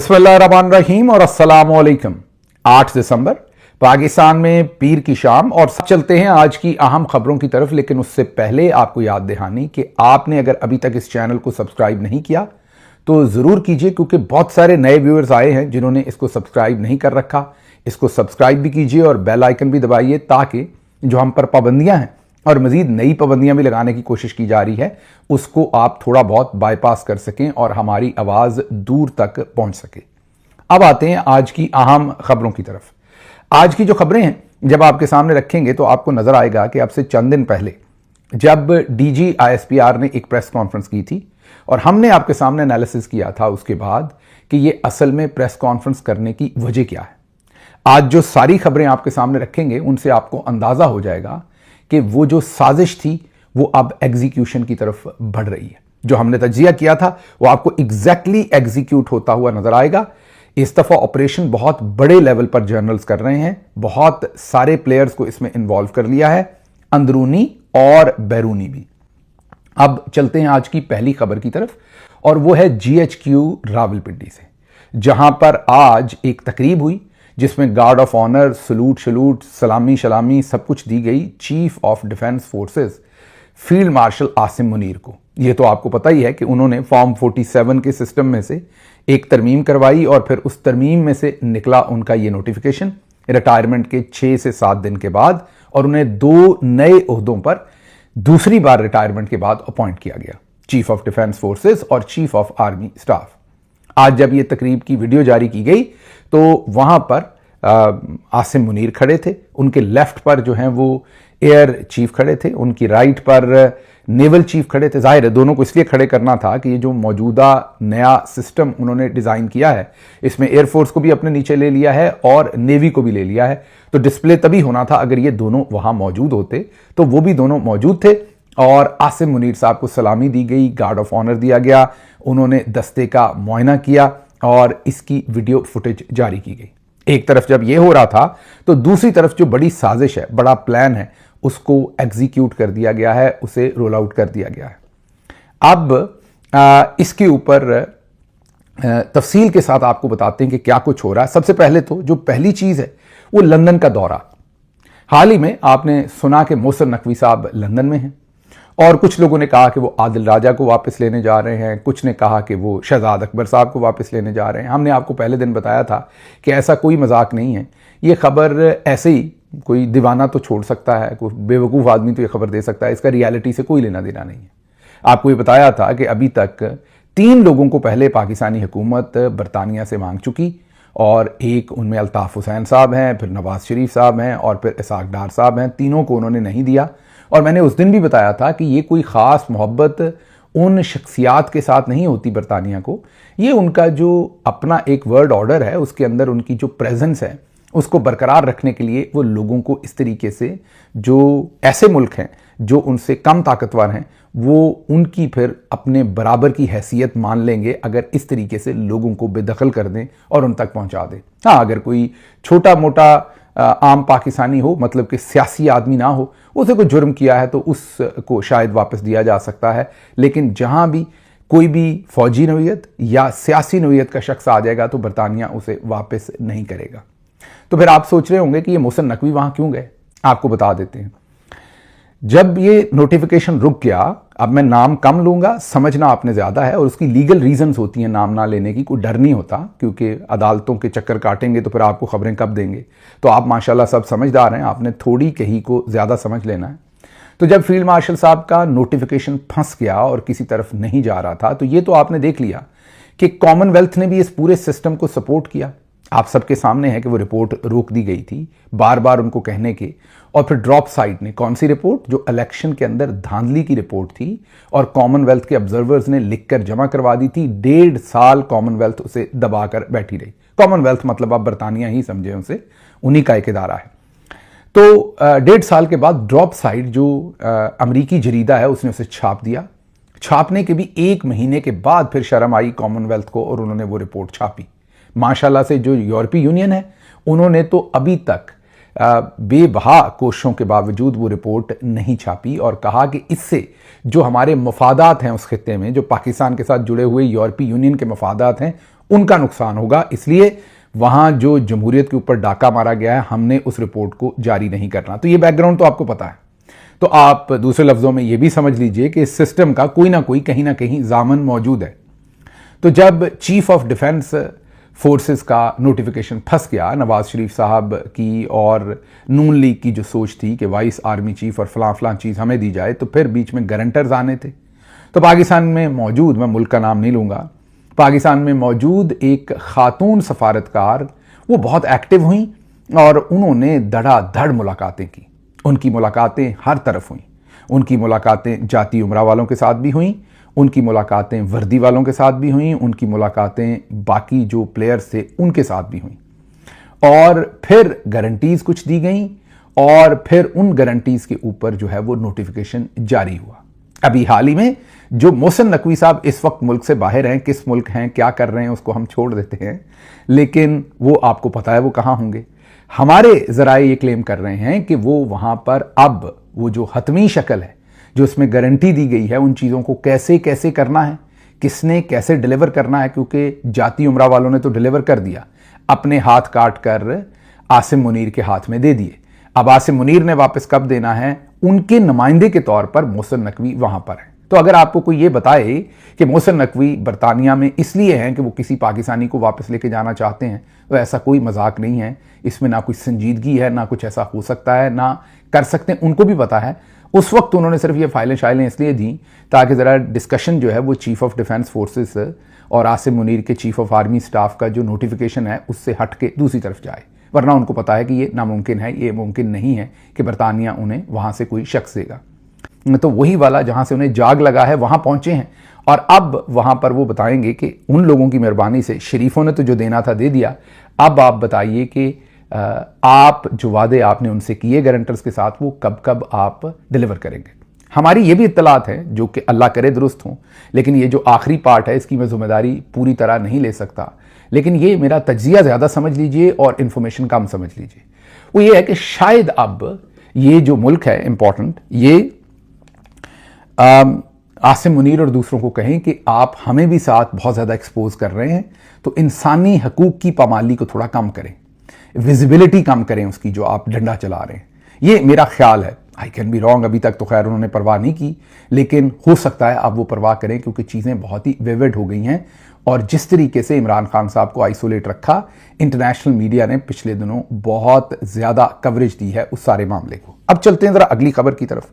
बिस्मिल्लाहिर्रहमानिर्रहीम और अस्सलामुअलैकुम। 8 दिसंबर पाकिस्तान में पीर की शाम और चलते हैं आज की अहम खबरों की तरफ। लेकिन उससे पहले आपको याद दहानी कि आपने अगर अभी तक इस चैनल को सब्सक्राइब नहीं किया तो जरूर कीजिए, क्योंकि बहुत सारे नए व्यूअर्स आए हैं जिन्होंने इसको सब्सक्राइब नहीं कर रखा। इसको सब्सक्राइब भी कीजिए और बेल आइकन भी दबाइए, ताकि जो हम पर पाबंदियां हैं और मजीद नई पाबंदियां भी लगाने की कोशिश की जा रही है उसको आप थोड़ा बहुत बाईपास कर सकें और हमारी आवाज दूर तक पहुंच सके। अब आते हैं आज की अहम खबरों की तरफ। आज की जो खबरें हैं जब आपके सामने रखेंगे तो आपको नजर आएगा कि अब से चंद दिन पहले जब डीजी आईएसपीआर ने एक प्रेस कॉन्फ्रेंस की थी और हमने आपके सामने एनालिसिस किया था उसके बाद कि ये असल में प्रेस कॉन्फ्रेंस करने की वजह क्या है। आज जो सारी खबरें आपके सामने रखेंगे उनसे आपको अंदाजा हो जाएगा कि वो जो साजिश थी वो अब एग्जीक्यूशन की तरफ बढ़ रही है। जो हमने तज्जिया किया था वो आपको एग्जैक्टली एग्जीक्यूट होता हुआ नजर आएगा। इस दफा ऑपरेशन बहुत बड़े लेवल पर जर्नल्स कर रहे हैं, बहुत सारे प्लेयर्स को इसमें इन्वॉल्व कर लिया है, अंदरूनी और बैरूनी भी। अब चलते हैं आज की पहली खबर की तरफ और वो है जीएचक्यू रावलपिंडी से, जहां पर आज एक तकरीब हुई जिसमें गार्ड ऑफ ऑनर, सलूट, सलामी सब कुछ दी गई chief of defence forces field marshal Asim Munir को। यह तो आपको पता ही है कि उन्होंने फॉर्म 47 के सिस्टम में से एक तरमीम करवाई और फिर उस तरमीम में से निकला उनका यह नोटिफिकेशन रिटायरमेंट के 6 से 7 दिन के बाद, और उन्हें 2 नए ओहदों पर दूसरी बार रिटायरमेंट के बाद अपॉइंट किया गया, चीफ ऑफ डिफेंस फोर्सेस और चीफ ऑफ आर्मी स्टाफ। आज जब यह तकरीब की वीडियो जारी की गई तो वहां पर आसिम मुनीर खड़े थे, उनके लेफ्ट पर जो हैं वो एयर चीफ खड़े थे, उनकी राइट पर नेवल चीफ खड़े थे। जाहिर है दोनों को इसलिए खड़े करना था कि ये जो मौजूदा नया सिस्टम उन्होंने डिजाइन किया है इसमें एयरफोर्स को भी अपने नीचे ले लिया है और नेवी को भी ले लिया है, तो डिस्प्ले तभी होना था अगर ये दोनों वहां मौजूद होते। तो वो भी दोनों मौजूद थे और आसिम मुनीर साहब को सलामी दी गई, गार्ड ऑफ ऑनर दिया गया, उन्होंने दस्ते का मुआयना किया और इसकी वीडियो फुटेज जारी की गई। एक तरफ जब यह हो रहा था तो दूसरी तरफ जो बड़ी साजिश है, बड़ा प्लान है, उसको एग्जीक्यूट कर दिया गया है, उसे रोल आउट कर दिया गया है। अब इसके ऊपर तफसील के साथ आपको बताते हैं कि क्या कुछ हो रहा है। सबसे पहले तो जो पहली चीज है वो लंदन का दौरा। हाल ही में आपने सुना कि मोहसिन नकवी साहब लंदन में हैं और कुछ लोगों ने कहा कि वो आदिल राजा को वापस लेने जा रहे हैं, कुछ ने कहा कि वो शहजाद अकबर साहब को वापस लेने जा रहे हैं। हमने आपको पहले दिन बताया था कि ऐसा कोई मजाक नहीं है, ये खबर ऐसे ही कोई दीवाना तो छोड़ सकता है, कोई बेवकूफ़ आदमी तो ये खबर दे सकता है, इसका रियलिटी से कोई लेना देना नहीं है। आपको ये बताया था कि अभी तक 3 लोगों को पहले पाकिस्तानी हुकूमत बरतानिया से मांग चुकी और एक उनमें अल्ताफ़ हुसैन साहब हैं, फिर नवाज शरीफ साहब हैं और फिर इसाक डार साहब हैं। तीनों को उन्होंने नहीं दिया और मैंने उस दिन भी बताया था कि ये कोई ख़ास मोहब्बत उन शख्सियात के साथ नहीं होती बरतानिया को, ये उनका जो अपना एक वर्ल्ड ऑर्डर है उसके अंदर उनकी जो प्रेजेंस है उसको बरकरार रखने के लिए वो लोगों को इस तरीके से, जो ऐसे मुल्क हैं जो उनसे कम ताकतवर हैं, वो उनकी फिर अपने बराबर की हैसियत मान लेंगे अगर इस तरीके से लोगों को बेदखल कर दें और उन तक पहुंचा दें। हाँ, अगर कोई छोटा मोटा आम पाकिस्तानी हो, मतलब कि सियासी आदमी ना हो, उसे कोई जुर्म किया है तो उसको शायद वापस दिया जा सकता है, लेकिन जहां भी कोई भी फौजी नौयत या सियासी नौयत का शख्स आ जाएगा तो बरतानिया उसे वापस नहीं करेगा। तो फिर आप सोच रहे होंगे कि ये मोहसिन नकवी वहां क्यों गए। आपको बता देते हैं। जब ये नोटिफिकेशन रुक गया, अब मैं नाम कम लूंगा, समझना आपने ज्यादा है और उसकी लीगल रीजंस होती हैं नाम ना लेने की, कोई डर नहीं होता, क्योंकि अदालतों के चक्कर काटेंगे तो फिर आपको खबरें कब देंगे। तो आप माशाल्लाह सब समझदार हैं, आपने थोड़ी कहीं को ज्यादा समझ लेना है। तो जब फील्ड मार्शल साहब का नोटिफिकेशन फंस गया और किसी तरफ नहीं जा रहा था, तो ये तो आपने देख लिया कि कॉमनवेल्थ ने भी इस पूरे सिस्टम को सपोर्ट किया। आप सबके सामने है कि वो रिपोर्ट रोक दी गई थी बार बार उनको कहने के, और फिर ड्रॉप साइड ने कौन सी रिपोर्ट, जो इलेक्शन के अंदर धांधली की रिपोर्ट थी और कॉमनवेल्थ के ऑब्जर्वर्स ने लिखकर जमा करवा दी थी। 1.5 साल कॉमनवेल्थ उसे दबाकर बैठी रही। कॉमनवेल्थ मतलब आप बरतानिया ही समझे, उसे उन्हीं का एक इदारा है। तो 1.5 साल के बाद ड्रॉप साइड जो अमरीकी जरीदा है उसने उसे छाप दिया। छापने के भी 1 महीने के बाद फिर शर्म आई कॉमनवेल्थ को और उन्होंने वो रिपोर्ट छापी। माशाल्लाह से जो यूरोपीय यूनियन है उन्होंने तो अभी तक बेबहा कोशिशों के बावजूद वो रिपोर्ट नहीं छापी और कहा कि इससे जो हमारे मफादात हैं उस खित्ते में, जो पाकिस्तान के साथ जुड़े हुए यूरोपीय यूनियन के मफादात हैं, उनका नुकसान होगा। इसलिए वहां जो जमहूरियत के ऊपर डाका मारा गया है, हमने उस रिपोर्ट को जारी नहीं करना। तो ये बैकग्राउंड तो आपको पता है। तो आप दूसरे लफ्जों में यह भी समझ लीजिए कि इस सिस्टम का कोई ना कोई कहीं ना कहीं जामन मौजूद है। तो जब चीफ ऑफ डिफेंस फोर्सेस का नोटिफिकेशन फंस गया नवाज शरीफ साहब की और नून लीग की जो सोच थी कि वाइस आर्मी चीफ और फलां फलां चीज़ हमें दी जाए, तो फिर बीच में गारंटर्स आने थे। तो पाकिस्तान में मौजूद, मैं मुल्क का नाम नहीं लूँगा, पाकिस्तान में मौजूद एक खातून सफारतकार वो बहुत एक्टिव हुई और उन्होंने धड़ाधड़ मुलाकातें की। उनकी मुलाकातें हर तरफ हुई। उनकी मुलाकातें जाती उमरा वालों के साथ भी हुई, उनकी मुलाकातें वर्दी वालों के साथ भी हुई, उनकी मुलाकातें बाकी जो प्लेयर्स थे उनके साथ भी हुई, और फिर गारंटीज कुछ दी गई और फिर उन गारंटीज के ऊपर जो है वो नोटिफिकेशन जारी हुआ। अभी हाल ही में जो मोहसिन नकवी साहब इस वक्त मुल्क से बाहर हैं, किस मुल्क हैं, क्या कर रहे हैं, उसको हम छोड़ देते हैं, लेकिन वो आपको पता है वो कहाँ होंगे। हमारे जराए ये क्लेम कर रहे हैं कि वो वहां पर अब वो जो हतमी शक्ल है, जो उसमें गारंटी दी गई है, उन चीज़ों को कैसे कैसे करना है, किसने कैसे डिलीवर करना है, क्योंकि जाती उमरा वालों ने तो डिलीवर कर दिया, अपने हाथ काट कर आसिम मुनीर के हाथ में दे दिए। अब आसिम मुनीर ने वापस कब देना है, उनके नुमाइंदे के तौर पर मोहसिन नकवी वहां पर है। तो अगर आपको कोई ये बताए कि मोहसिन नकवी बरतानिया में इसलिए हैं कि वो किसी पाकिस्तानी को वापस लेके जाना चाहते हैं, तो ऐसा कोई मजाक नहीं है, इसमें ना कुछ संजीदगी है, ना कुछ ऐसा हो सकता है, ना कर सकते हैं। उनको भी पता है। उस वक्त उन्होंने सिर्फ ये फाइलें शाइलें इसलिए दी ताकि ज़रा डिस्कशन जो है वो चीफ ऑफ डिफेंस फोर्सेस और आसिम मुनीर के चीफ ऑफ आर्मी स्टाफ का जो नोटिफिकेशन है उससे हट के दूसरी तरफ जाए, वरना उनको पता है कि ये नामुमकिन है, ये मुमकिन नहीं है कि बरतानिया उन्हें वहाँ से कोई शख्स देगा। तो वही वाला जहाँ से उन्हें जाग लगा है वहाँ पहुँचे हैं, और अब वहाँ पर वो बताएंगे कि उन लोगों की मेहरबानी से, शरीफों ने तो जो देना था दे दिया, अब आप बताइए कि आप जो वादे आपने उनसे किए गारंटर्स के साथ, वो कब कब आप डिलीवर करेंगे। हमारी ये भी इत्तलात है जो कि अल्लाह करे दुरुस्त हों, लेकिन ये जो आखिरी पार्ट है इसकी मैं जिम्मेदारी पूरी तरह नहीं ले सकता, लेकिन ये मेरा तज्जिया ज़्यादा समझ लीजिए और इन्फॉर्मेशन कम समझ लीजिए। वो ये है कि शायद अब ये जो मुल्क है इम्पॉर्टेंट, ये आसिम मुनीर और दूसरों को कहें कि आप हमें भी साथ बहुत ज़्यादा एक्सपोज कर रहे हैं, तो इंसानी हकूक़ की पामाली को थोड़ा कम करें, विजिबिलिटी कम करें उसकी, जो आप डंडा चला रहे हैं। ये मेरा ख्याल है। आई कैन बी रॉन्ग, अभी तक तो खैर उन्होंने परवाह नहीं की, लेकिन हो सकता है आप वो परवाह करें, क्योंकि चीज़ें बहुत ही विविड हो गई हैं। और जिस तरीके से इमरान खान साहब को आइसोलेट रखा, इंटरनेशनल मीडिया ने पिछले दिनों बहुत ज़्यादा कवरेज दी है उस सारे मामले को। अब चलते हैं ज़रा अगली खबर की तरफ।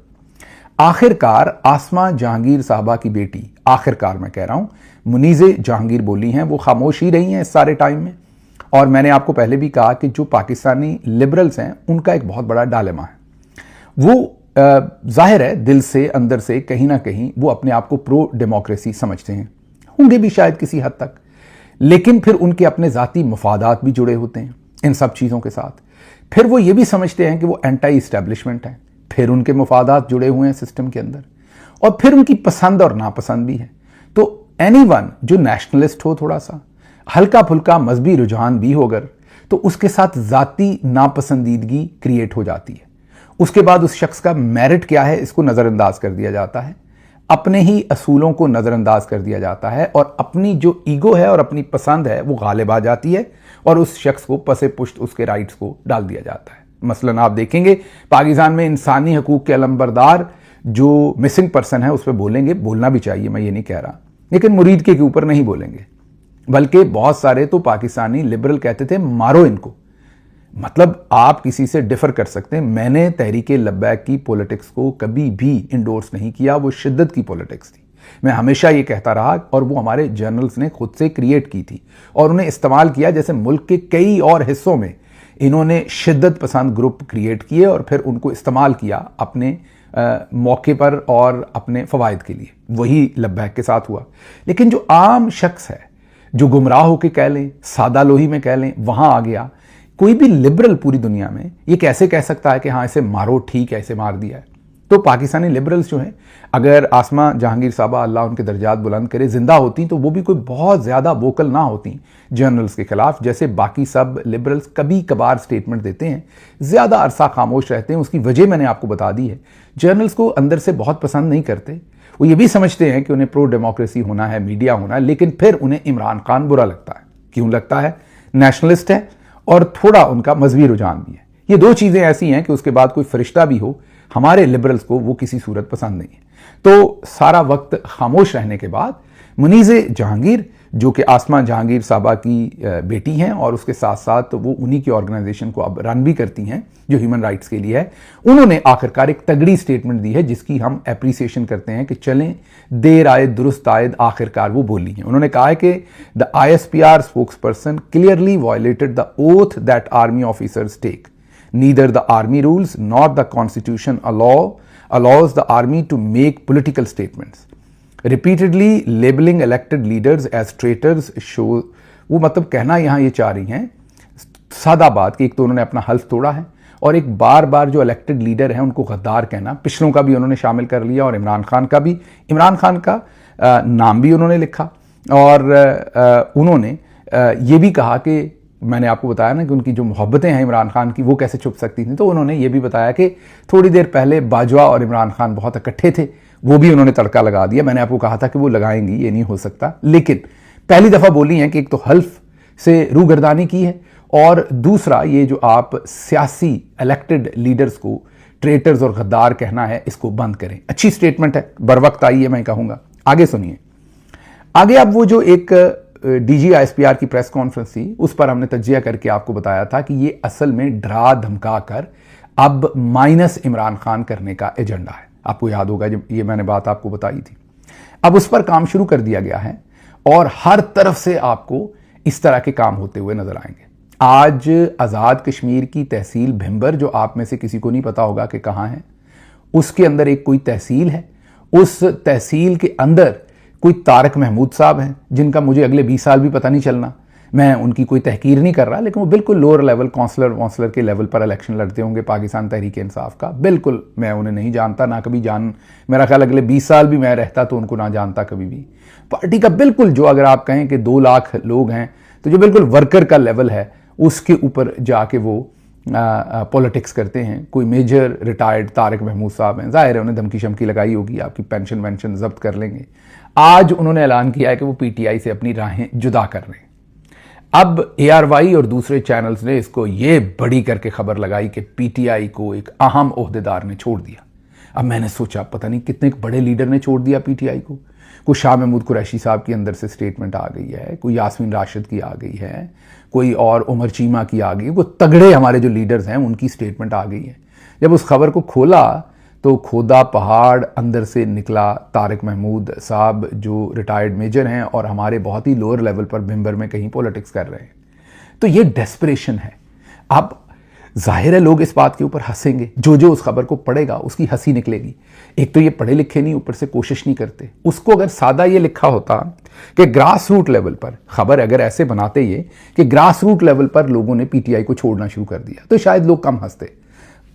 आखिरकार आसमा जहांगीर साहबा की बेटी, आखिरकार मैं कह रहा हूं, मुनीज़े जहांगीर बोली हैं, वो खामोश ही रही हैं इस सारे टाइम में। और मैंने आपको पहले भी कहा कि जो पाकिस्तानी लिबरल्स हैं उनका एक बहुत बड़ा डायलेमा है। वो जाहिर है दिल से, अंदर से कहीं ना कहीं वो अपने आप को प्रो डेमोक्रेसी समझते हैं, होंगे भी शायद किसी हद तक, लेकिन फिर उनके अपने ज़ाती मफादात भी जुड़े होते हैं इन सब चीज़ों के साथ। फिर वो ये भी समझते हैं कि वो एंटी इस्टेब्लिशमेंट है, फिर उनके मफादात जुड़े हुए हैं सिस्टम के अंदर, और फिर उनकी पसंद और नापसंद भी है। तो एनीवन जो नेशनलिस्ट हो, थोड़ा सा हल्का फुल्का मजहबी रुझान भी हो अगर, तो उसके साथ ज़ाती नापसंदीदगी क्रिएट हो जाती है। उसके बाद उस शख्स का मेरिट क्या है इसको नज़रअंदाज कर दिया जाता है, अपने ही असूलों को नज़रअंदाज कर दिया जाता है, और अपनी जो ईगो है और अपनी पसंद है वो गालिब आ जाती है, और उस शख्स को पसे पुश्त उसके राइट्स को डाल दिया जाता है। मसलन आप देखेंगे पाकिस्तान में इंसानी हकूक़ के अलंबरदार जो मिसिंग पर्सन है उस पर बोलेंगे, बोलना भी चाहिए, मैं ये नहीं कह रहा, लेकिन मुरीद के ऊपर नहीं बोलेंगे, बल्कि बहुत सारे तो पाकिस्तानी लिबरल कहते थे मारो इनको। मतलब आप किसी से डिफर कर सकते हैं। मैंने तहरीक लब्बैक की पॉलिटिक्स को कभी भी इंडोर्स नहीं किया, वो शिद्दत की पॉलिटिक्स थी, मैं हमेशा ये कहता रहा, और वो हमारे जर्नल्स ने खुद से क्रिएट की थी और उन्हें इस्तेमाल किया। जैसे मुल्क के कई और हिस्सों में इन्होंने शिद्दत पसंद ग्रुप क्रिएट किए और फिर उनको इस्तेमाल किया अपने मौके पर और अपने फ़वाइद के लिए। वही लब्बैक के साथ हुआ। लेकिन जो आम शख्स है, जो गुमराह होकर कह लें, सादा लोही में कह लें, वहाँ आ गया। कोई भी लिबरल पूरी दुनिया में ये कैसे कह सकता है कि हाँ इसे मारो, ठीक है, इसे मार दिया है। तो पाकिस्तानी लिबरल्स जो हैं, अगर आसमा जहांगीर साहबा अल्लाह उनके दर्जात बुलंद करे जिंदा होती तो वो भी कोई बहुत ज़्यादा वोकल ना होती जर्नल्स के खिलाफ, जैसे बाकी सब लिबरल्स कभी कभार स्टेटमेंट देते हैं, ज़्यादा अरसा खामोश रहते हैं। उसकी वजह मैंने आपको बता दी है। जर्नल्स को अंदर से बहुत पसंद नहीं करते, वो ये भी समझते हैं कि उन्हें प्रो डेमोक्रेसी होना है, मीडिया होना है, लेकिन फिर उन्हें इमरान खान बुरा लगता है। क्यों लगता है? नेशनलिस्ट है और थोड़ा उनका मजहबी रुझान भी है। ये दो चीज़ें ऐसी हैं कि उसके बाद कोई फरिश्ता भी हो, हमारे लिबरल्स को वो किसी सूरत पसंद नहीं है। तो सारा वक्त खामोश रहने के बाद मुनीज़े जहांगीर, जो कि आसमा जहांगीर साहबा की बेटी हैं और उसके साथ साथ वो उन्हीं की ऑर्गेनाइजेशन को अब रन भी करती हैं जो ह्यूमन राइट्स के लिए है, उन्होंने आखिरकार एक तगड़ी स्टेटमेंट दी है जिसकी हम एप्रिसिएशन करते हैं कि चलें देर आए दुरुस्त आयद, आखिरकार वो बोली हैं। उन्होंने कहा है कि the ISPR spokesperson clearly violated the oath that army officers take. Neither the army rules nor the constitution allows the army to make political statements. Repeatedly labeling elected leaders as traitors show, वो मतलब कहना यहाँ ये चाह रही हैं सादा बात कि एक तो उन्होंने अपना हल्फ तोड़ा है और एक बार बार जो इलेक्टेड लीडर हैं उनको गद्दार कहना, पिछलों का भी उन्होंने शामिल कर लिया और इमरान खान का भी। इमरान खान का नाम भी उन्होंने लिखा और उन्होंने ये भी कहा कि मैंने आपको बताया ना कि उनकी जो मोहब्बतें हैं इमरान खान की वो कैसे छुप सकती थी, तो उन्होंने ये भी बताया कि थोड़ी देर पहले बाजवा और इमरान खान बहुत इकट्ठे थे, वो भी उन्होंने तड़का लगा दिया। मैंने आपको कहा था कि वो लगाएंगी, ये नहीं हो सकता, लेकिन पहली दफ़ा बोली हैं कि एक तो हल्फ से रूगर्दानी की है और दूसरा ये जो आप सियासी इलेक्टेड लीडर्स को ट्रेटर्स और गद्दार कहना है इसको बंद करें। अच्छी स्टेटमेंट है, बर वक्त आई है, मैं कहूँगा। आगे सुनिए। आगे अब वो जो एक DG ISPR की प्रेस कॉन्फ्रेंस थी उस पर हमने तज्जिया करके आपको बताया था कि ये असल में डरा धमका कर अब माइनस इमरान खान करने का एजेंडा है। आपको याद होगा जब ये मैंने बात आपको बताई थी। अब उस पर काम शुरू कर दिया गया है और हर तरफ से आपको इस तरह के काम होते हुए नजर आएंगे। आज आज़ाद कश्मीर की तहसील भिंबर, जो आप में से किसी को नहीं पता होगा कि कहाँ है, उसके अंदर एक कोई तहसील है। उस तहसील के अंदर कोई तारक महमूद साहब हैं जिनका मुझे अगले 20 साल भी पता नहीं चलना। मैं उनकी कोई तहकीर नहीं कर रहा, लेकिन वो बिल्कुल लोअर लेवल काउंसलर के लेवल पर इलेक्शन लड़ते होंगे पाकिस्तान तहरीक इंसाफ का। बिल्कुल मैं उन्हें नहीं जानता, ना कभी मेरा ख्याल अगले 20 साल भी मैं रहता तो उनको ना जानता कभी भी। पार्टी का बिल्कुल जो अगर आप कहें कि 2 लाख लोग हैं तो जो बिल्कुल वर्कर का लेवल है उसके ऊपर जाके वो पॉलिटिक्स करते हैं। कोई मेजर रिटायर्ड तारक महमूद साहब हैं, जाहिर है उन्हें धमकी शमकी लगाई होगी, आपकी पेंशन वेंशन जब्त कर लेंगे। आज उन्होंने ऐलान किया है कि वो PTI से अपनी राहें जुदा कर रहे हैं। अब ARY और दूसरे चैनल्स ने इसको ये बड़ी करके खबर लगाई कि PTI को एक अहम ओहदेदार ने छोड़ दिया। अब मैंने सोचा पता नहीं कितने बड़े लीडर ने छोड़ दिया PTI को। कोई शाह महमूद कुरैशी साहब की अंदर से स्टेटमेंट आ गई है, कोई यास्मीन राशिद की आ गई है, कोई और उमर चीमा की आ गई है, वो तगड़े हमारे जो लीडर्स हैं उनकी स्टेटमेंट आ गई है। जब उस खबर को खोला तो खोदा पहाड़ अंदर से निकला तारक महमूद साहब जो रिटायर्ड मेजर हैं और हमारे बहुत ही लोअर लेवल पर भिंबर में कहीं पॉलिटिक्स कर रहे हैं। तो ये डेस्परेशन है। अब जाहिर है लोग इस बात के ऊपर हंसेंगे, जो उस खबर को पढ़ेगा उसकी हंसी निकलेगी। एक तो ये पढ़े लिखे नहीं, ऊपर से कोशिश नहीं करते। उसको अगर सादा ये लिखा होता कि ग्रास रूट लेवल पर, खबर अगर ऐसे बनाते ये कि ग्रास रूट लेवल पर लोगों ने PTI को छोड़ना शुरू कर दिया तो शायद लोग कम हंसते।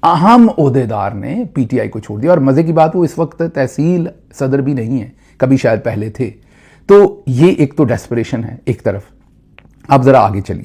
अहम ओहदेदार ने PTI को छोड़ दिया और मजे की बात वो इस वक्त तहसील सदर भी नहीं है, कभी शायद पहले थे। तो ये एक तो डेस्परेशन है एक तरफ। अब जरा आगे चलिए।